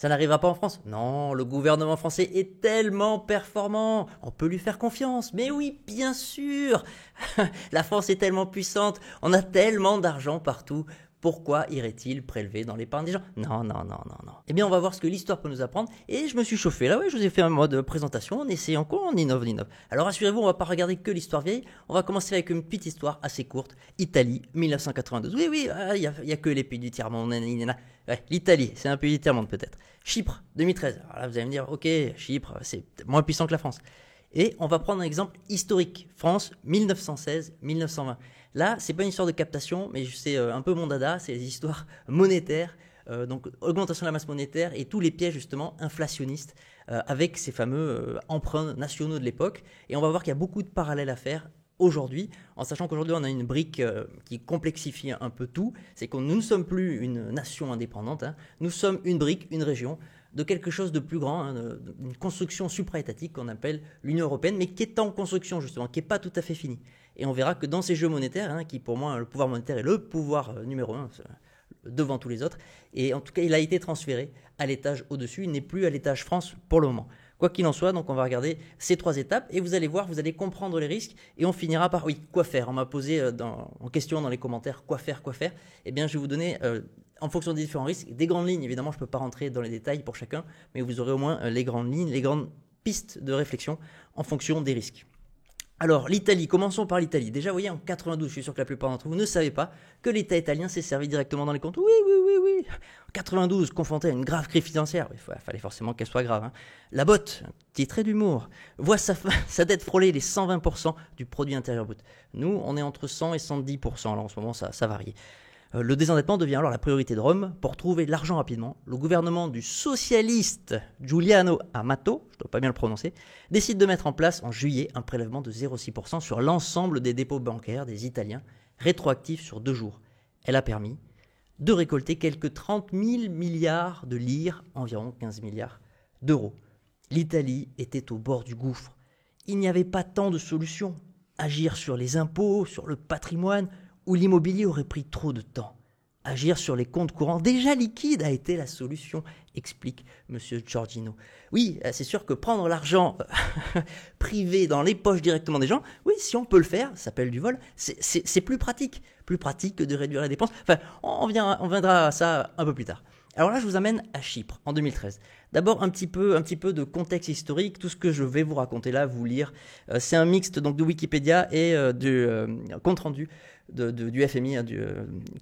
Ça n'arrivera pas en France. Non, le gouvernement français est tellement performant. On peut lui faire confiance. Mais oui, bien sûr. La France est tellement puissante. On a tellement d'argent partout. Pourquoi irait-il prélever dans l'épargne des gens? Non, non, non, non, non. Eh bien, on va voir ce que l'histoire peut nous apprendre. Et je me suis chauffé là, ouais, je vous ai fait un mode présentation, on essaye encore, on innove, on innove. Alors rassurez-vous, on va pas regarder que l'histoire vieille. On va commencer avec une petite histoire assez courte. Italie, 1992. Oui, oui, il y a que les pays du tiers-monde. Ouais, l'Italie, c'est un pays du tiers-monde peut-être. Chypre, 2013. Alors là, vous allez me dire, ok, Chypre, c'est moins puissant que la France. Et on va prendre un exemple historique. France, 1916-1920. Là, c'est pas une histoire de captation, mais c'est un peu mon dada, c'est les histoires monétaires, donc augmentation de la masse monétaire et tous les pièges justement inflationnistes avec ces fameux emprunts nationaux de l'époque. Et on va voir qu'il y a beaucoup de parallèles à faire aujourd'hui, en sachant qu'aujourd'hui on a une brique qui complexifie un peu tout, c'est que nous ne sommes plus une nation indépendante, hein. Nous sommes une brique, une région, de quelque chose de plus grand, hein, une construction supra-étatique qu'on appelle l'Union européenne, mais qui est en construction justement, qui n'est pas tout à fait finie. Et on verra que dans ces jeux monétaires, hein, qui pour moi, le pouvoir monétaire est le pouvoir numéro un, devant tous les autres, et en tout cas il a été transféré à l'étage au-dessus, il n'est plus à l'étage France pour le moment. Quoi qu'il en soit, donc on va regarder ces 3 étapes et vous allez voir, vous allez comprendre les risques et on finira par, oui, quoi faire. On m'a posé en question dans les commentaires, quoi faire. Eh bien, je vais vous donner, en fonction des différents risques, des grandes lignes. Évidemment, je ne peux pas rentrer dans les détails pour chacun, mais vous aurez au moins les grandes lignes, les grandes pistes de réflexion en fonction des risques. Alors, l'Italie, commençons par l'Italie. Déjà, vous voyez, en 92, je suis sûr que la plupart d'entre vous ne savaient pas que l'État italien s'est servi directement dans les comptes. Oui. En 92, confronté à une grave crise financière, il fallait forcément qu'elle soit grave, hein. La botte, petit trait d'humour, voit sa dette frôler les 120% du produit intérieur brut. Nous, on est entre 100 et 110%, alors en ce moment, ça varie. Le désendettement devient alors la priorité de Rome pour trouver de l'argent rapidement. Le gouvernement du socialiste Giuliano Amato, je ne dois pas bien le prononcer, décide de mettre en place en juillet un prélèvement de 0,6% sur l'ensemble des dépôts bancaires des Italiens, rétroactif sur 2 jours. Elle a permis de récolter quelques 30 000 milliards de lire, environ 15 milliards d'euros. L'Italie était au bord du gouffre. Il n'y avait pas tant de solutions. Agir sur les impôts, sur le patrimoine ou l'immobilier aurait pris trop de temps. Agir sur les comptes courants déjà liquides a été la solution, explique M. Giorgino. Oui, c'est sûr que prendre l'argent privé dans les poches directement des gens, oui, si on peut le faire, ça s'appelle du vol, c'est plus pratique que de réduire les dépenses. Enfin, on viendra à ça un peu plus tard. Alors là, je vous amène à Chypre, en 2013. D'abord, un petit peu de contexte historique. Tout ce que je vais vous raconter là, vous lire, c'est un mixte donc, de Wikipédia et du compte-rendu du FMI, hein,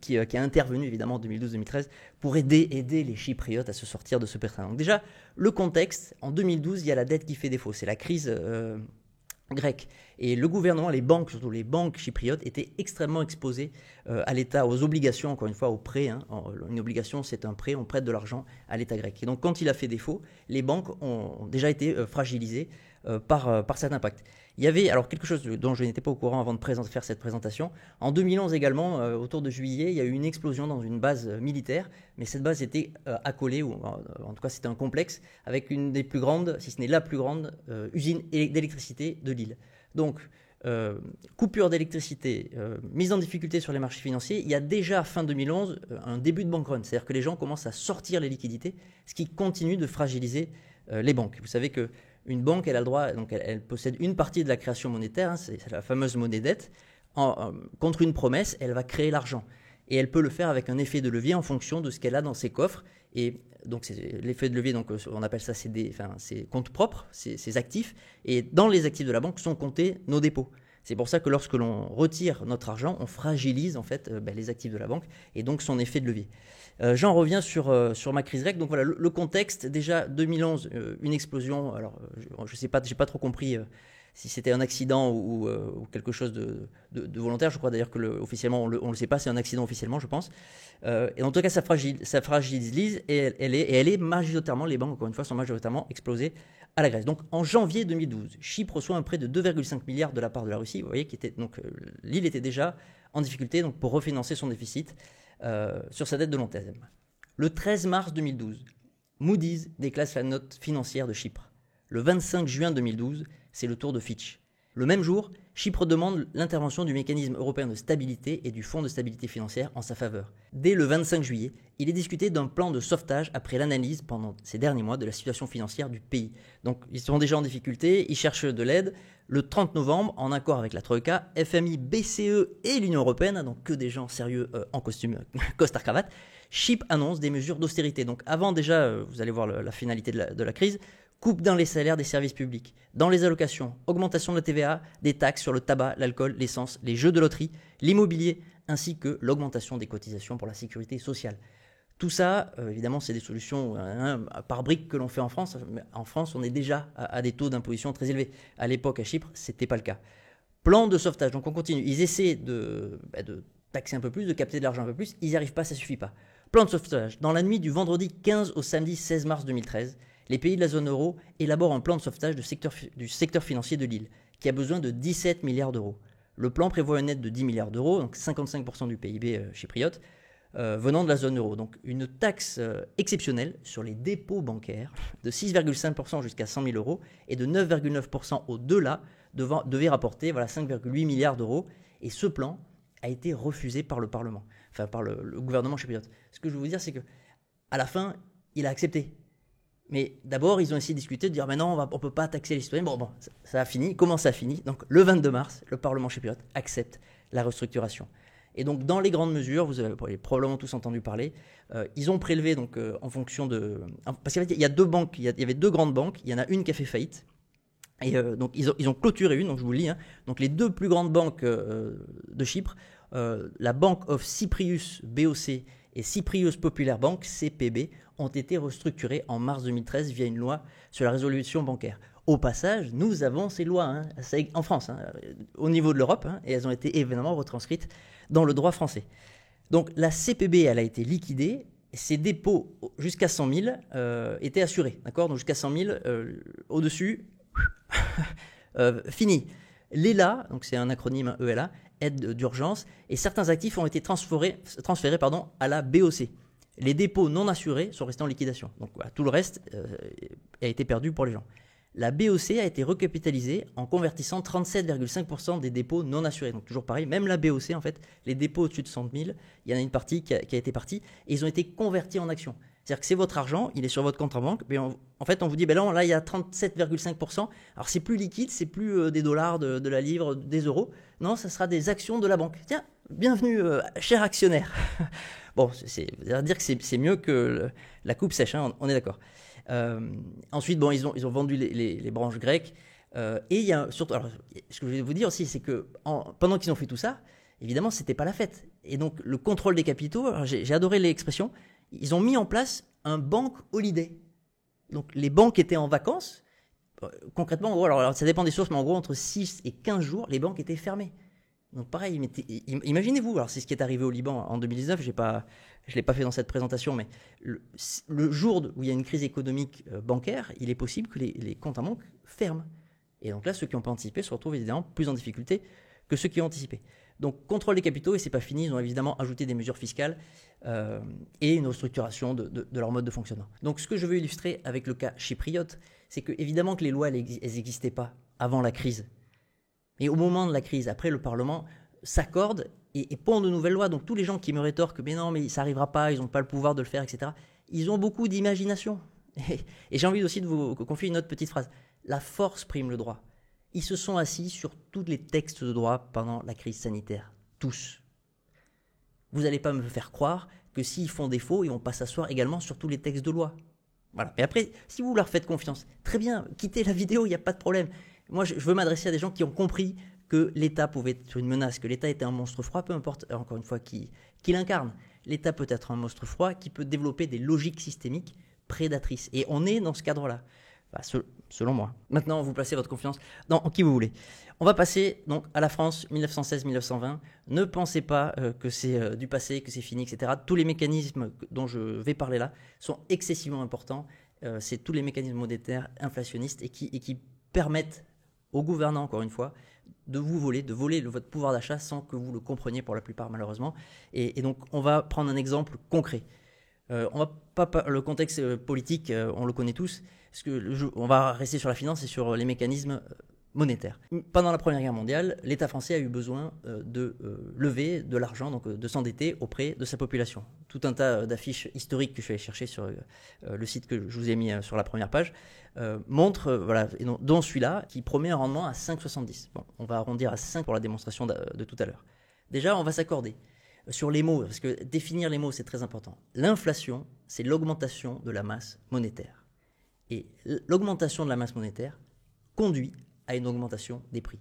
qui a intervenu évidemment en 2012-2013 pour aider les Chypriotes à se sortir de ce pétrin. Donc déjà, le contexte, en 2012, il y a la dette qui fait défaut. C'est la crise grecque. Et le gouvernement, les banques, surtout les banques chypriotes, étaient extrêmement exposées à l'État, aux obligations, encore une fois, aux prêts. Hein. Une obligation, c'est un prêt, on prête de l'argent à l'État grec. Et donc, quand il a fait défaut, les banques ont déjà été fragilisées par cet impact. Il y avait alors quelque chose dont je n'étais pas au courant avant de faire cette présentation. En 2011 également, autour de juillet, il y a eu une explosion dans une base militaire, mais cette base était accolée, ou en tout cas c'était un complexe, avec une des plus grandes, si ce n'est la plus grande, usine d'électricité de l'île. Donc, coupure d'électricité, mise en difficulté sur les marchés financiers, il y a déjà fin 2011 un début de bank run, c'est-à-dire que les gens commencent à sortir les liquidités, ce qui continue de fragiliser les banques. Vous savez que une banque, elle a le droit, donc elle possède une partie de la création monétaire, hein, c'est la fameuse monnaie dette. Contre une promesse, elle va créer l'argent. Et elle peut le faire avec un effet de levier en fonction de ce qu'elle a dans ses coffres. Et donc, l'effet de levier, donc, on appelle ça ses comptes propres, ses actifs. Et dans les actifs de la banque sont comptés nos dépôts. C'est pour ça que lorsque l'on retire notre argent, on fragilise en fait les actifs de la banque et donc son effet de levier. J'en reviens sur ma crise grecque. Donc voilà, le contexte, déjà 2011, une explosion. Alors je sais pas, j'ai pas trop compris si c'était un accident ou quelque chose de volontaire. Je crois d'ailleurs que officiellement on le sait pas, c'est un accident officiellement, je pense. Et en tout cas, ça fragilise et elle est majoritairement, les banques encore une fois sont majoritairement explosées à la Grèce. Donc en janvier 2012, Chypre reçoit un prêt de 2,5 milliards de la part de la Russie. Vous voyez l'île était déjà en difficulté donc pour refinancer son déficit sur sa dette de long terme. Le 13 mars 2012, Moody's déclasse la note financière de Chypre. Le 25 juin 2012, c'est le tour de Fitch. Le même jour, Chypre demande l'intervention du mécanisme européen de stabilité et du fonds de stabilité financière en sa faveur. Dès le 25 juillet, il est discuté d'un plan de sauvetage après l'analyse pendant ces derniers mois de la situation financière du pays. Donc ils sont déjà en difficulté, ils cherchent de l'aide. Le 30 novembre, en accord avec la Troïka, FMI, BCE et l'Union européenne, donc que des gens sérieux en costume, costard-cravate, Chypre annonce des mesures d'austérité. Donc avant déjà, vous allez voir la finalité de la crise, coupe dans les salaires des services publics, dans les allocations, augmentation de la TVA, des taxes sur le tabac, l'alcool, l'essence, les jeux de loterie, l'immobilier, ainsi que l'augmentation des cotisations pour la sécurité sociale. Tout ça, évidemment, c'est des solutions par briques que l'on fait en France. En France, on est déjà à des taux d'imposition très élevés. À l'époque, à Chypre, ce n'était pas le cas. Plan de sauvetage, donc on continue. Ils essaient de taxer un peu plus, de capter de l'argent un peu plus. Ils n'y arrivent pas, ça ne suffit pas. Plan de sauvetage. Dans la nuit du vendredi 15 au samedi 16 mars 2013, les pays de la zone euro élaborent un plan de sauvetage du secteur financier de l'île, qui a besoin de 17 milliards d'euros. Le plan prévoit une aide de 10 milliards d'euros, donc 55% du PIB chypriote, venant de la zone euro. Donc une taxe exceptionnelle sur les dépôts bancaires de 6,5% jusqu'à 100 000 euros et de 9,9% au-delà devait rapporter 5,8 milliards d'euros. Et ce plan a été refusé par le Parlement, enfin par le gouvernement chypriote. Ce que je veux vous dire, c'est que à la fin, il a accepté. Mais d'abord, ils ont essayé de discuter, de dire « Mais non, on ne peut pas taxer les citoyens ». Bon, ça a fini. Comment ça a fini? Donc, le 22 mars, le Parlement chypriote accepte la restructuration. Et donc, dans les grandes mesures, vous avez probablement tous entendu parler, ils ont prélevé donc, en fonction de... Parce qu'en fait, il y a deux banques, il y avait deux grandes banques, il y en a une qui a fait faillite. Et donc, ils ont clôturé une, donc je vous le lis. Donc, les deux plus grandes banques de Chypre, la Bank of Cyprus, BOC, et Cyprus Popular Bank, CPB, ont été restructurés en mars 2013 via une loi sur la résolution bancaire. Au passage, nous avons ces lois en France, au niveau de l'Europe, et elles ont été évidemment retranscrites dans le droit français. Donc la CPB, elle a été liquidée, et ses dépôts jusqu'à 100 000 étaient assurés. D'accord? Donc jusqu'à 100 000, au-dessus, fini. L'ELA, donc c'est un acronyme ELA, aide d'urgence, et certains actifs ont été transférés à la BOC. Les dépôts non assurés sont restés en liquidation. Donc voilà, tout le reste a été perdu pour les gens. La BOC a été recapitalisée en convertissant 37,5% des dépôts non assurés. Donc toujours pareil, même la BOC, en fait, les dépôts au-dessus de 100 000, il y en a une partie qui a été partie, et ils ont été convertis en actions. C'est-à-dire que c'est votre argent, il est sur votre compte en banque, mais en fait, on vous dit, ben là, il y a 37,5%. Alors, c'est plus liquide, c'est plus des dollars, de la livre, des euros. Non, ça sera des actions de la banque. Tiens, bienvenue, cher actionnaire. Bon, dire que c'est mieux que la coupe sèche, on est d'accord. Ensuite, bon, ils ont vendu les branches grecques. Et il y a surtout, alors, ce que je vais vous dire aussi, c'est que pendant qu'ils ont fait tout ça, évidemment, c'était pas la fête. Et donc, le contrôle des capitaux, alors j'ai adoré l'expression, ils ont mis en place un bank holiday. Donc, les banques étaient en vacances. Concrètement, en gros, alors ça dépend des sources, mais en gros, entre 6 et 15 jours, les banques étaient fermées. Donc, pareil, imaginez-vous, alors c'est ce qui est arrivé au Liban en 2019, je ne l'ai pas fait dans cette présentation, mais le jour où il y a une crise économique bancaire, il est possible que les comptes en banque ferment. Et donc là, ceux qui n'ont pas anticipé se retrouvent évidemment plus en difficulté que ceux qui ont anticipé. Donc, contrôle des capitaux, et c'est pas fini, ils ont évidemment ajouté des mesures fiscales et une restructuration de leur mode de fonctionnement. Donc, ce que je veux illustrer avec le cas chypriote, c'est que évidemment que les lois, elles n'existaient pas avant la crise. Mais au moment de la crise, après, le Parlement s'accorde et pond de nouvelles lois. Donc, tous les gens qui me rétorquent, mais non, mais ça n'arrivera pas, ils n'ont pas le pouvoir de le faire, etc., ils ont beaucoup d'imagination. Et j'ai envie aussi de vous confier une autre petite phrase. La force prime le droit. Ils se sont assis sur tous les textes de droit pendant la crise sanitaire. Tous. Vous n'allez pas me faire croire que s'ils font défaut, ils ne vont pas s'asseoir également sur tous les textes de loi. Voilà. Mais après, si vous leur faites confiance, très bien, quittez la vidéo, il n'y a pas de problème. Moi, je veux m'adresser à des gens qui ont compris que l'État pouvait être une menace, que l'État était un monstre froid, peu importe, encore une fois, qui l'incarne. L'État peut être un monstre froid qui peut développer des logiques systémiques prédatrices. Et on est dans ce cadre-là. Selon moi. Maintenant, vous placez votre confiance dans qui vous voulez. On va passer donc à la France 1916-1920. Ne pensez pas que c'est du passé, que c'est fini, etc. Tous les mécanismes dont je vais parler là sont excessivement importants. C'est tous les mécanismes monétaires inflationnistes et qui permettent aux gouvernants, encore une fois, de voler votre pouvoir d'achat sans que vous le compreniez pour la plupart, malheureusement. Et donc, on va prendre un exemple concret. On va pas le contexte politique, on le connaît tous. On va rester sur la finance et sur les mécanismes monétaire. Pendant la Première Guerre mondiale, l'État français a eu besoin de lever de l'argent, donc de s'endetter auprès de sa population. Tout un tas d'affiches historiques que je suis allé chercher sur le site que je vous ai mis sur la première page montrent, dont celui-là, qui promet un rendement à 5,70. Bon, on va arrondir à 5 pour la démonstration de tout à l'heure. Déjà, on va s'accorder sur les mots, parce que définir les mots, c'est très important. L'inflation, c'est l'augmentation de la masse monétaire. Et l'augmentation de la masse monétaire conduit à une augmentation des prix.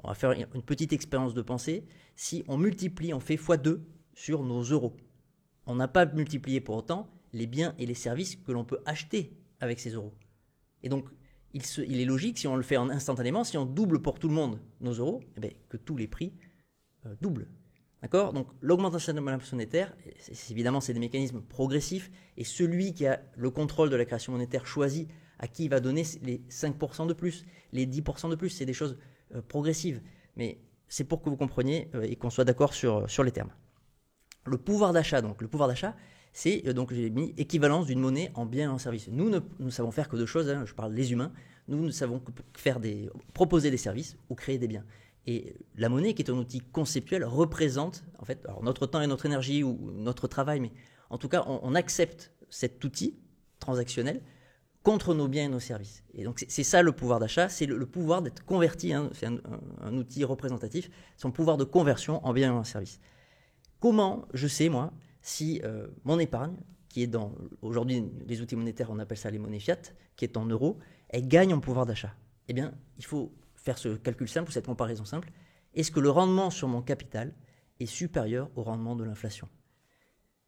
On va faire une petite expérience de pensée. Si on multiplie, on fait x2 sur nos euros. On n'a pas multiplié pour autant les biens et les services que l'on peut acheter avec ces euros. Et donc, il est logique, si on le fait instantanément, si on double pour tout le monde nos euros, que tous les prix doublent. D'accord ? Donc, l'augmentation de la masse monétaire, évidemment, c'est des mécanismes progressifs, et celui qui a le contrôle de la création monétaire choisit à qui il va donner les 5% de plus, les 10% de plus. C'est des choses progressives. Mais c'est pour que vous compreniez et qu'on soit d'accord sur les termes. Le pouvoir d'achat, c'est, j'ai mis équivalence d'une monnaie en bien et en service. Nous ne savons faire que deux choses, je parle des humains. Nous ne savons que proposer des services ou créer des biens. Et la monnaie, qui est un outil conceptuel, représente en fait notre temps et notre énergie ou notre travail, mais en tout cas, on accepte cet outil transactionnel contre nos biens et nos services. Et donc, c'est ça le pouvoir d'achat, c'est le pouvoir d'être converti, c'est un outil représentatif, son pouvoir de conversion en biens et en services. Comment je sais, moi, si mon épargne, qui est aujourd'hui, les outils monétaires, on appelle ça les monnaies fiat, qui est en euros, elle gagne en pouvoir d'achat? Eh bien, il faut faire ce calcul simple, cette comparaison simple. Est-ce que le rendement sur mon capital est supérieur au rendement de l'inflation?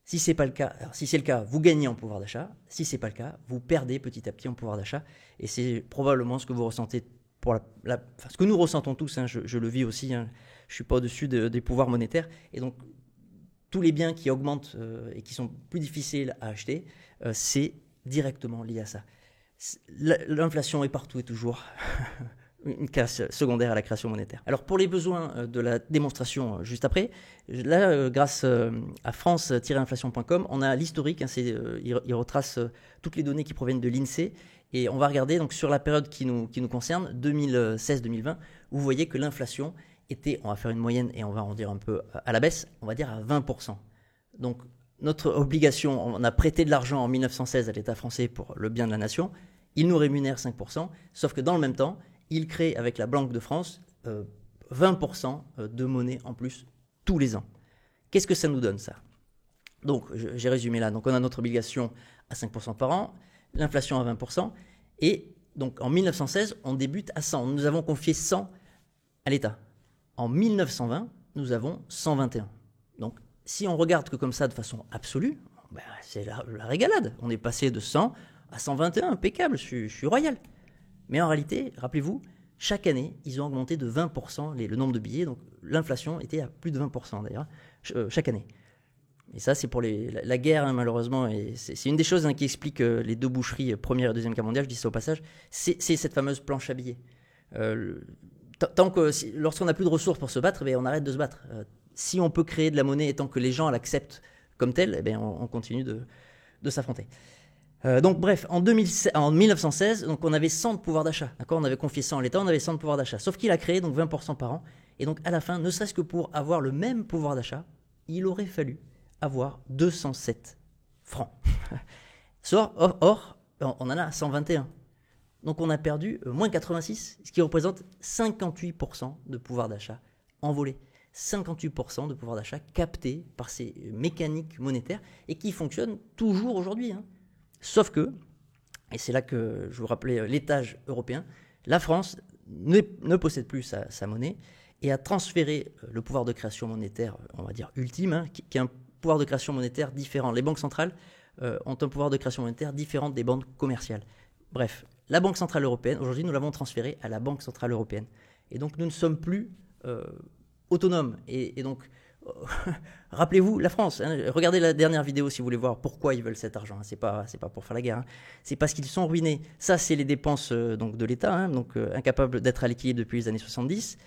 Si c'est pas le cas, alors si c'est le cas, vous gagnez en pouvoir d'achat. Si c'est pas le cas, vous perdez petit à petit en pouvoir d'achat. Et c'est probablement ce que vous ressentez ce que nous ressentons tous. Je le vis aussi. Je suis pas au-dessus des pouvoirs monétaires. Et donc tous les biens qui augmentent et qui sont plus difficiles à acheter, c'est directement lié à ça. L'inflation est partout et toujours. Une classe secondaire à la création monétaire. Alors pour les besoins de la démonstration juste après, là grâce à france-inflation.com, on a l'historique, il retrace toutes les données qui proviennent de l'INSEE, et on va regarder donc sur la période qui nous concerne, 2016-2020, vous voyez que l'inflation était, on va faire une moyenne et on va en dire un peu à la baisse, on va dire à 20%. Donc notre obligation, on a prêté de l'argent en 1916 à l'État français pour le bien de la nation, il nous rémunère 5%, sauf que dans le même temps, il crée avec la Banque de France 20% de monnaie en plus tous les ans. Qu'est-ce que ça nous donne, ça? Donc, j'ai résumé là. Donc, on a notre obligation à 5% par an, l'inflation à 20%, et donc en 1916, on débute à 100. Nous avons confié 100 à l'État. En 1920, nous avons 121. Donc, si on regarde que comme ça de façon absolue, c'est la régalade. On est passé de 100 à 121, impeccable, je suis royal. Mais en réalité, rappelez-vous, chaque année, ils ont augmenté de 20% le nombre de billets. Donc l'inflation était à plus de 20% d'ailleurs, chaque année. Et ça, c'est pour la guerre, malheureusement. Et c'est une des choses qui explique les deux boucheries, Première et Deuxième Guerre mondiale, je dis ça au passage, c'est cette fameuse planche à billets. Lorsqu'on n'a plus de ressources pour se battre, on arrête de se battre. Si on peut créer de la monnaie et tant que les gens l'acceptent comme telle, on continue de s'affronter. Donc bref, en 1916, donc on avait 100 de pouvoir d'achat. D'accord, on avait confié 100 à l'État, on avait 100 de pouvoir d'achat. Sauf qu'il a créé donc 20% par an. Et donc à la fin, ne serait-ce que pour avoir le même pouvoir d'achat, il aurait fallu avoir 207 francs. Or, on en a 121. Donc on a perdu moins 86, ce qui représente 58% de pouvoir d'achat envolé. 58% de pouvoir d'achat capté par ces mécaniques monétaires et qui fonctionnent toujours aujourd'hui. Sauf que, et c'est là que je vous rappelais l'étage européen, la France ne possède plus sa monnaie et a transféré le pouvoir de création monétaire, on va dire ultime, qui est un pouvoir de création monétaire différent. Les banques centrales ont un pouvoir de création monétaire différent des banques commerciales. Bref, la Banque Centrale Européenne, aujourd'hui nous l'avons transférée à la Banque Centrale Européenne. Et donc nous ne sommes plus autonomes. Et donc, rappelez-vous la France. Regardez la dernière vidéo si vous voulez voir pourquoi ils veulent cet argent. C'est pas pour faire la guerre. C'est parce qu'ils sont ruinés. Ça, c'est les dépenses donc de l'État, donc incapable d'être à l'équilibre depuis les années 70.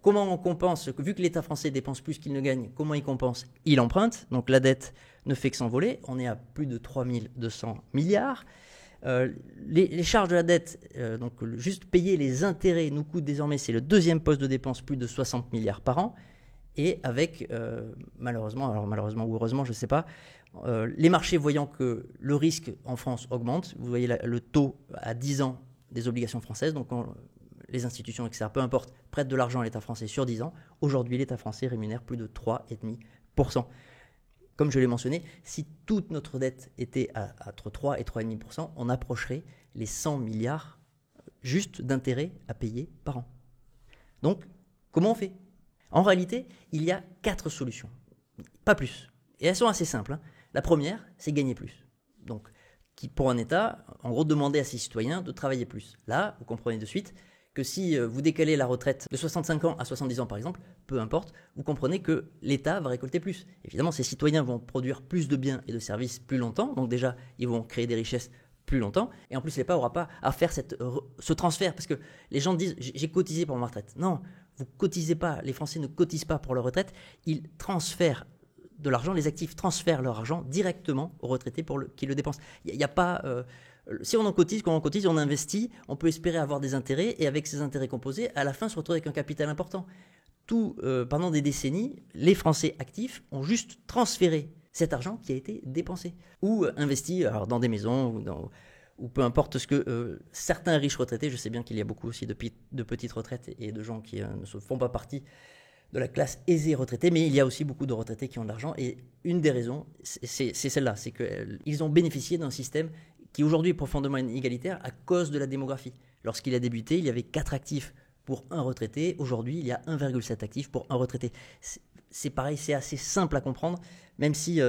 Comment on compense? Vu que l'État français dépense plus qu'il ne gagne, comment il compense? Il emprunte. Donc la dette ne fait que s'envoler. On est à plus de 3200 milliards. Les charges de la dette, donc juste payer les intérêts, nous coûte désormais, c'est le deuxième poste de dépense, plus de 60 milliards par an. Et avec, malheureusement ou heureusement, je ne sais pas, les marchés voyant que le risque en France augmente, vous voyez le taux à 10 ans des obligations françaises, donc les institutions, etc., peu importe, prêtent de l'argent à l'État français sur 10 ans. Aujourd'hui, l'État français rémunère plus de 3,5%. Comme je l'ai mentionné, si toute notre dette était entre 3 et 3,5%, on approcherait les 100 milliards juste d'intérêts à payer par an. Donc, comment on fait ? En réalité, il y a 4 solutions, pas plus. Et elles sont assez simples. La première, c'est gagner plus. Donc, pour un État, en gros, demander à ses citoyens de travailler plus. Là, vous comprenez de suite que si vous décalez la retraite de 65 ans à 70 ans, par exemple, peu importe, vous comprenez que l'État va récolter plus. Évidemment, ses citoyens vont produire plus de biens et de services plus longtemps. Donc déjà, ils vont créer des richesses plus longtemps. Et en plus, l'État n'aura pas à faire ce transfert. Parce que les gens disent, j'ai cotisé pour ma retraite. Non, vous ne cotisez pas. Les Français ne cotisent pas pour leur retraite. Ils transfèrent de l'argent, les actifs transfèrent leur argent directement aux retraités qui le dépensent. Il n'y a pas... si on en cotise, quand on cotise, on investit, on peut espérer avoir des intérêts, et avec ces intérêts composés, à la fin, se retrouver avec un capital important. Pendant des décennies, les Français actifs ont juste transféré cet argent qui a été dépensé, ou investi dans des maisons, ou peu importe ce que certains riches retraités, je sais bien qu'il y a beaucoup aussi de petites retraites et de gens qui ne font pas partie de la classe aisée retraitée, mais il y a aussi beaucoup de retraités qui ont de l'argent, et une des raisons, c'est celle-là, c'est qu'ils ont bénéficié d'un système qui aujourd'hui est profondément inégalitaire à cause de la démographie. Lorsqu'il a débuté, il y avait 4 actifs pour un retraité. Aujourd'hui, il y a 1,7 actifs pour un retraité. C'est pareil, c'est assez simple à comprendre, même si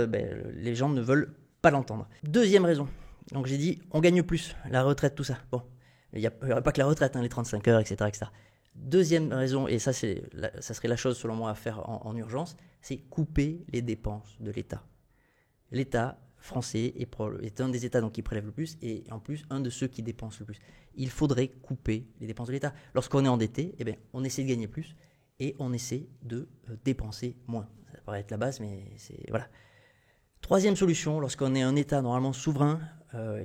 les gens ne veulent pas l'entendre. Deuxième raison, donc j'ai dit, on gagne plus, la retraite, tout ça. Bon, il n'y aurait pas que la retraite, les 35 heures, etc., etc. Deuxième raison, et ça serait la chose selon moi à faire en urgence, c'est couper les dépenses de l'État. L'État français est un des États qui prélève le plus, et en plus un de ceux qui dépensent le plus. Il faudrait couper les dépenses de l'État. Lorsqu'on est endetté, on essaie de gagner plus et on essaie de dépenser moins. Ça paraît être la base, mais voilà. Troisième solution, lorsqu'on est un État normalement souverain,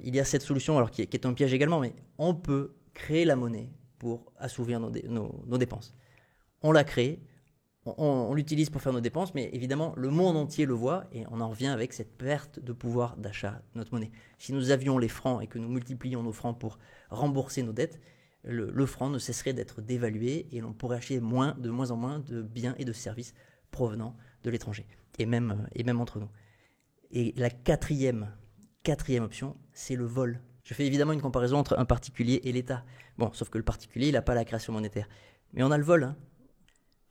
il y a cette solution, alors qui est un piège également, mais on peut créer la monnaie pour assouvir nos dépenses. On la crée, on l'utilise pour faire nos dépenses, mais évidemment, le monde entier le voit et on en revient avec cette perte de pouvoir d'achat de notre monnaie. Si nous avions les francs et que nous multiplions nos francs pour rembourser nos dettes, le franc ne cesserait d'être dévalué et l'on pourrait acheter de moins en moins de biens et de services provenant de l'étranger, et même entre nous. Et la quatrième option, c'est le vol. Je fais évidemment une comparaison entre un particulier et l'État. Bon, sauf que le particulier, il n'a pas la création monétaire. Mais on a le vol.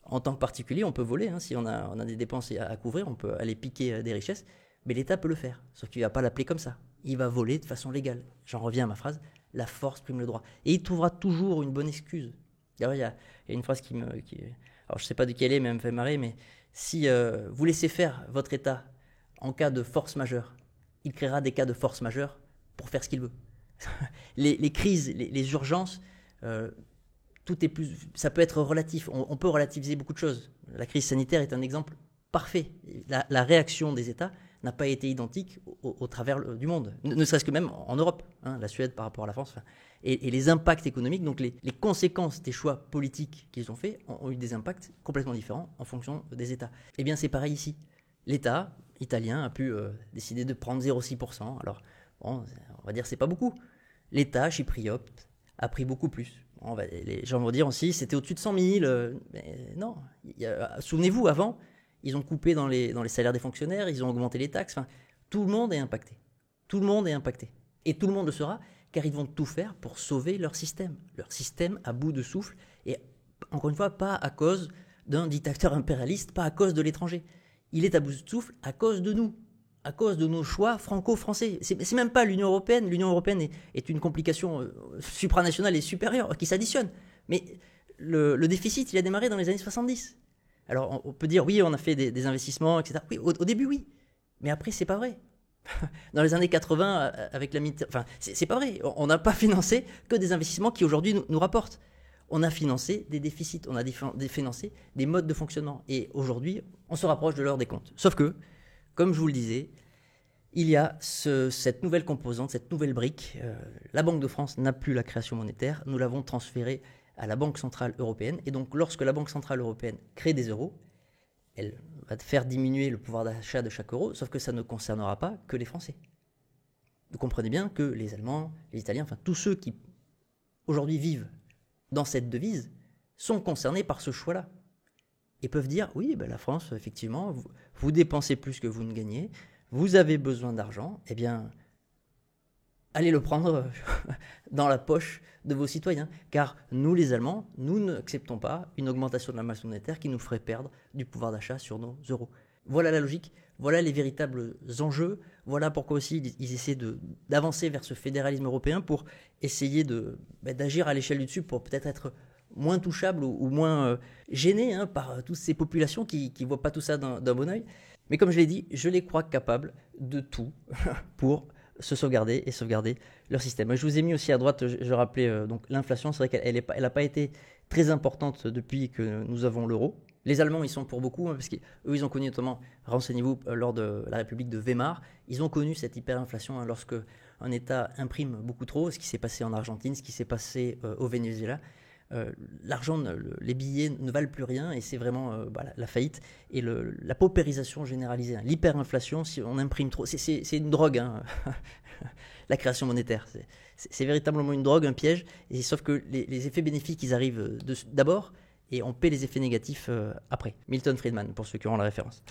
En tant que particulier, on peut voler. Si on a des dépenses à couvrir, on peut aller piquer des richesses. Mais l'État peut le faire. Sauf qu'il ne va pas l'appeler comme ça. Il va voler de façon légale. J'en reviens à ma phrase. La force prime le droit. Et il trouvera toujours une bonne excuse. D'ailleurs, il y a une phrase alors, je ne sais pas de qui elle est, mais elle me fait marrer. Mais si vous laissez faire votre État en cas de force majeure, il créera des cas de force majeure pour faire ce qu'il veut. Les crises, les urgences, ça peut être relatif. On peut relativiser beaucoup de choses. La crise sanitaire est un exemple parfait. La réaction des États n'a pas été identique au travers du monde, ne serait-ce que même en Europe, la Suède par rapport à la France. Et les impacts économiques, donc les conséquences des choix politiques qu'ils ont faits, ont eu des impacts complètement différents en fonction des États. Eh bien, c'est pareil ici. L'État italien a pu décider de prendre 0,6%. Alors, bon, on va dire que c'est pas beaucoup. L'État chypriote a pris beaucoup plus. Les gens vont dire aussi c'était au-dessus de 100 000. Mais non. Souvenez-vous, avant, ils ont coupé dans les salaires des fonctionnaires, ils ont augmenté les taxes. Enfin, tout le monde est impacté. Tout le monde est impacté. Et tout le monde le sera, car ils vont tout faire pour sauver leur système. Leur système à bout de souffle. Et encore une fois, pas à cause d'un dictateur impérialiste, pas à cause de l'étranger. Il est à bout de souffle à cause de nous, à cause de nos choix franco-français. C'est même pas l'Union européenne. L'Union européenne est une complication supranationale et supérieure qui s'additionne. Mais le déficit, il a démarré dans les années 70. Alors on peut dire, oui, on a fait des investissements, etc. Oui, au début, oui. Mais après, c'est pas vrai. Dans les années 80, avec la enfin, c'est pas vrai. On n'a pas financé que des investissements qui aujourd'hui nous rapportent. On a financé des déficits, on a financé des modes de fonctionnement. Et aujourd'hui, on se rapproche de l'heure des comptes. Sauf que, comme je vous le disais, il y a cette nouvelle composante, cette nouvelle brique. La Banque de France n'a plus la création monétaire, nous l'avons transférée à la Banque Centrale Européenne. Et donc lorsque la Banque Centrale Européenne crée des euros, elle va faire diminuer le pouvoir d'achat de chaque euro, sauf que ça ne concernera pas que les Français. Vous comprenez bien que les Allemands, les Italiens, enfin tous ceux qui aujourd'hui vivent dans cette devise sont concernés par ce choix-là. Et peuvent dire, oui, ben la France, effectivement, vous dépensez plus que vous ne gagnez, vous avez besoin d'argent, eh bien, allez le prendre dans la poche de vos citoyens. Car nous, les Allemands, nous n'acceptons pas une augmentation de la masse monétaire qui nous ferait perdre du pouvoir d'achat sur nos euros. Voilà la logique, voilà les véritables enjeux, voilà pourquoi aussi ils essaient d'avancer vers ce fédéralisme européen pour essayer d'agir à l'échelle du dessus pour peut-être être moins touchable ou moins gêné par toutes ces populations qui ne voient pas tout ça d'un bon oeil. Mais comme je l'ai dit, je les crois capables de tout pour se sauvegarder et sauvegarder leur système. Et je vous ai mis aussi à droite, je rappelais donc l'inflation, c'est vrai qu'elle n'a pas été très importante depuis que nous avons l'euro. Les Allemands, ils sont pour beaucoup, parce qu'eux, ils ont connu notamment, renseignez-vous, lors de la République de Weimar, ils ont connu cette hyperinflation lorsque un État imprime beaucoup trop, ce qui s'est passé en Argentine, ce qui s'est passé au Venezuela. L'argent, les billets ne valent plus rien et c'est vraiment la faillite et la paupérisation généralisée, l'hyperinflation. Si on imprime trop, c'est une drogue, la création monétaire. C'est véritablement une drogue, un piège. Et sauf que les effets bénéfiques, ils arrivent d'abord et on paie les effets négatifs après. Milton Friedman, pour ceux qui auront la référence.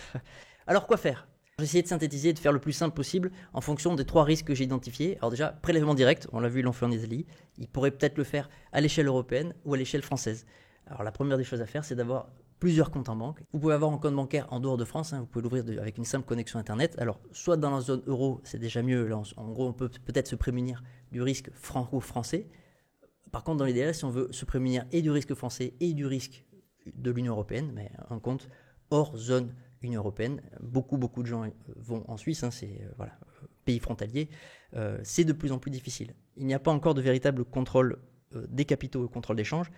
Alors quoi faire ? J'ai essayé de synthétiser et de faire le plus simple possible en fonction des 3 risques que j'ai identifiés. Alors déjà, prélèvement direct, on l'a vu, ils l'ont fait en Italie. Ils pourraient peut-être le faire à l'échelle européenne ou à l'échelle française. Alors la première des choses à faire, c'est d'avoir plusieurs comptes en banque. Vous pouvez avoir un compte bancaire en dehors de France, vous pouvez l'ouvrir avec une simple connexion Internet. Alors soit dans la zone euro, c'est déjà mieux. Là, en gros, on peut peut-être se prémunir du risque franco-français. Par contre, dans l'idéal, si on veut se prémunir et du risque français et du risque de l'Union européenne, mais un compte hors zone Union européenne, beaucoup de gens vont en Suisse, c'est pays frontalier, c'est de plus en plus difficile. Il n'y a pas encore de véritable contrôle des capitaux et contrôle d'échange,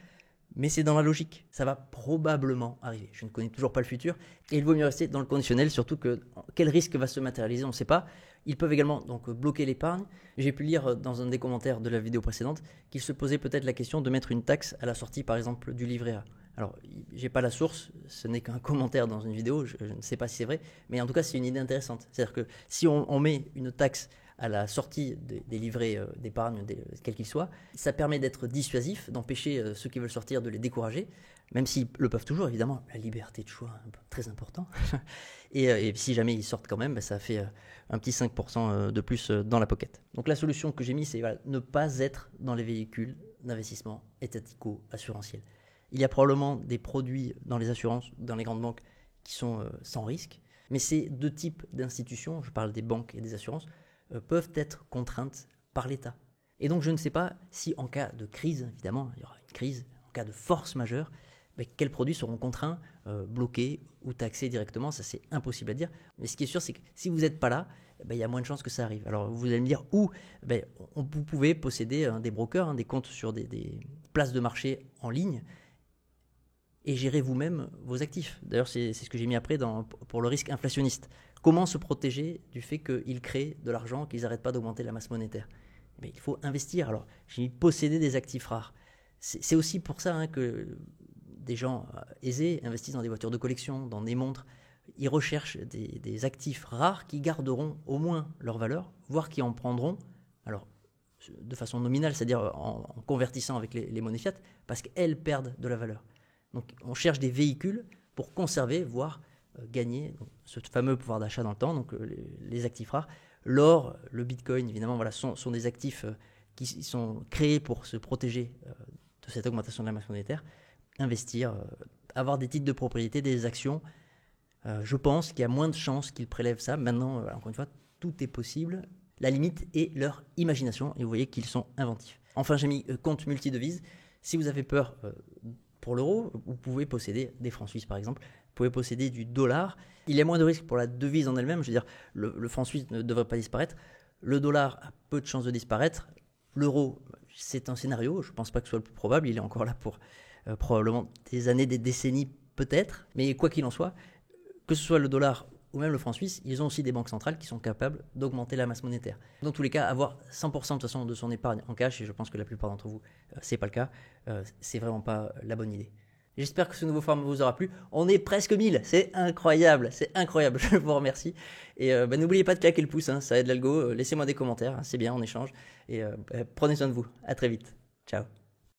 mais c'est dans la logique, ça va probablement arriver. Je ne connais toujours pas le futur, et il vaut mieux rester dans le conditionnel, surtout que quel risque va se matérialiser, on ne sait pas. Ils peuvent également donc bloquer l'épargne. J'ai pu lire dans un des commentaires de la vidéo précédente qu'il se posait peut-être la question de mettre une taxe à la sortie, par exemple, du livret A. Alors, j'ai pas la source, ce n'est qu'un commentaire dans une vidéo, je ne sais pas si c'est vrai, mais en tout cas, c'est une idée intéressante. C'est-à-dire que si on met une taxe à la sortie des livrets d'épargne, quels qu'ils soient, ça permet d'être dissuasif, d'empêcher ceux qui veulent sortir de les décourager, même s'ils le peuvent toujours, évidemment, la liberté de choix, très important. et si jamais ils sortent quand même, ça fait un petit 5% de plus dans la pocket. Donc la solution que j'ai mise, c'est ne pas être dans les véhicules d'investissement étatico-assurantiels. Il y a probablement des produits dans les assurances, dans les grandes banques, qui sont sans risque. Mais ces 2 types d'institutions, je parle des banques et des assurances, peuvent être contraintes par l'État. Et donc je ne sais pas si en cas de crise, évidemment, il y aura une crise, en cas de force majeure, quels produits seront contraints, bloqués ou taxés directement, ça c'est impossible à dire. Mais ce qui est sûr, c'est que si vous n'êtes pas là, il y a moins de chances que ça arrive. Alors vous allez me dire où vous pouvez posséder des brokers, des comptes sur des places de marché en ligne, et gérer vous-même vos actifs. D'ailleurs, c'est ce que j'ai mis après pour le risque inflationniste. Comment se protéger du fait qu'ils créent de l'argent, qu'ils n'arrêtent pas d'augmenter la masse monétaire ? Mais il faut investir. Alors, j'ai mis posséder des actifs rares. C'est aussi pour ça que des gens aisés investissent dans des voitures de collection, dans des montres. Ils recherchent des actifs rares qui garderont au moins leur valeur, voire qui en prendront, alors de façon nominale, c'est-à-dire en convertissant avec les monnaies fiat, parce qu'elles perdent de la valeur. Donc on cherche des véhicules pour conserver, voire gagner ce fameux pouvoir d'achat dans le temps, donc les actifs rares. L'or, le bitcoin, évidemment, sont des actifs qui sont créés pour se protéger de cette augmentation de la masse monétaire. Investir, avoir des titres de propriété, des actions, je pense qu'il y a moins de chances qu'ils prélèvent ça. Maintenant, encore une fois, tout est possible. La limite est leur imagination, et vous voyez qu'ils sont inventifs. Enfin, j'ai mis compte multidevises. Si vous avez peur pour l'euro, vous pouvez posséder des francs suisses par exemple, vous pouvez posséder du dollar. Il y a moins de risques pour la devise en elle-même, je veux dire, le franc suisse ne devrait pas disparaître, le dollar a peu de chances de disparaître, l'euro, c'est un scénario, je ne pense pas que ce soit le plus probable, il est encore là pour probablement des années, des décennies peut-être, mais quoi qu'il en soit, que ce soit le dollar ou même le franc suisse, ils ont aussi des banques centrales qui sont capables d'augmenter la masse monétaire. Dans tous les cas, avoir 100% de toute façon de son épargne en cash, et je pense que la plupart d'entre vous, c'est pas le cas, c'est vraiment pas la bonne idée. J'espère que ce nouveau format vous aura plu. On est presque 1000, c'est incroyable, je vous remercie. Et n'oubliez pas de claquer le pouce, hein, ça aide l'algo. Laissez-moi des commentaires, hein, c'est bien, on échange. Et prenez soin de vous, à très vite. Ciao.